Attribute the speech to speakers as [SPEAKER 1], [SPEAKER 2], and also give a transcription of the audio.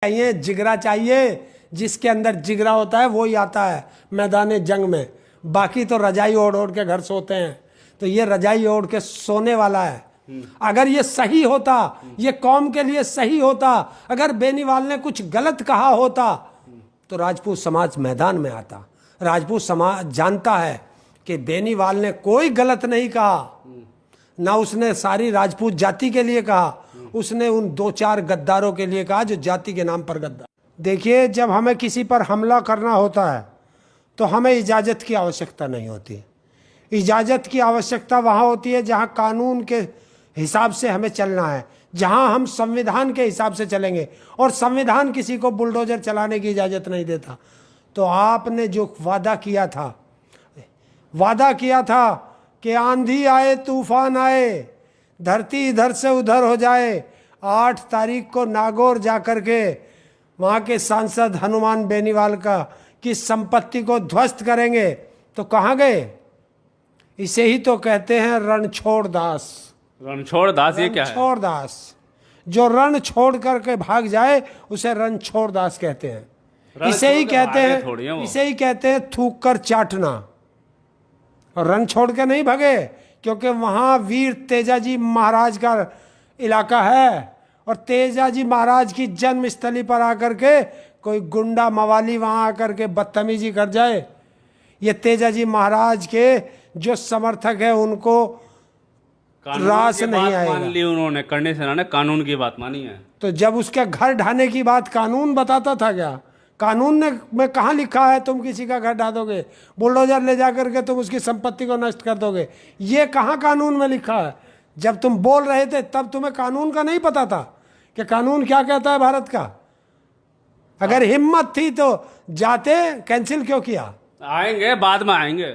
[SPEAKER 1] चाहिए, जिगरा चाहिए। जिसके अंदर जिगरा होता है वो ही आता है मैदान जंग में। बाकी तो रजाई ओढ़ ओढ़ के घर सोते हैं, तो ये रजाई ओढ़ के सोने वाला है। अगर ये सही होता, ये कौम के लिए सही होता, अगर बेनीवाल ने कुछ गलत कहा होता तो राजपूत समाज मैदान में आता। राजपूत समाज जानता है कि बेनीवाल ने कोई गलत नहीं कहा, ना उसने सारी राजपूत जाति के लिए कहा, उसने उन 2-4 गद्दारों के लिए कहा जो जाति के नाम पर गद्दार। देखिए, जब हमें किसी पर हमला करना होता है तो हमें इजाज़त की आवश्यकता नहीं होती। इजाज़त की आवश्यकता वहाँ होती है जहाँ कानून के हिसाब से हमें चलना है, जहाँ हम संविधान के हिसाब से चलेंगे, और संविधान किसी को बुलडोजर चलाने की इजाज़त नहीं देता। तो आपने जो वादा किया था कि आंधी आए तूफान आए धरती इधर से उधर हो जाए, 8 तारीख को नागौर जाकर के वहाँ के सांसद हनुमान बेनीवाल की संपत्ति को ध्वस्त करेंगे, तो कहाँ गए? इसे ही तो कहते हैं रणछोड़ दास।
[SPEAKER 2] रणछोड़ दास ये क्या है?
[SPEAKER 1] रणछोड़ दास, जो रण छोड़ करके भाग जाए उसे रणछोड़ दास कहते हैं। इसे ही कहते हैं थूक कर चाटना। और रण छोड़ के नहीं भागे, क्योंकि वहाँ वीर तेजाजी महाराज का इलाका है, और तेजाजी महाराज की जन्मस्थली पर आकर के कोई गुंडा मवाली वहाँ आकर के बदतमीजी कर जाए, ये तेजाजी महाराज के जो समर्थक है उनको रास नहीं आएगा।
[SPEAKER 2] मान ली उन्होंने, करने से ना कानून की बात मानी है।
[SPEAKER 1] तो जब उसके घर ढाने की बात कानून बताता था क्या? कानून ने में कहाँ लिखा है तुम किसी का घर ढा दोगे, बुलडोजर ले जा करके तुम उसकी संपत्ति को नष्ट कर दोगे? ये कहाँ कानून में लिखा है? जब तुम बोल रहे थे तब तुम्हें कानून का नहीं पता था कि कानून क्या कहता है भारत का? अगर हिम्मत थी तो जाते, कैंसिल क्यों किया?
[SPEAKER 2] आएंगे, बाद में आएंगे।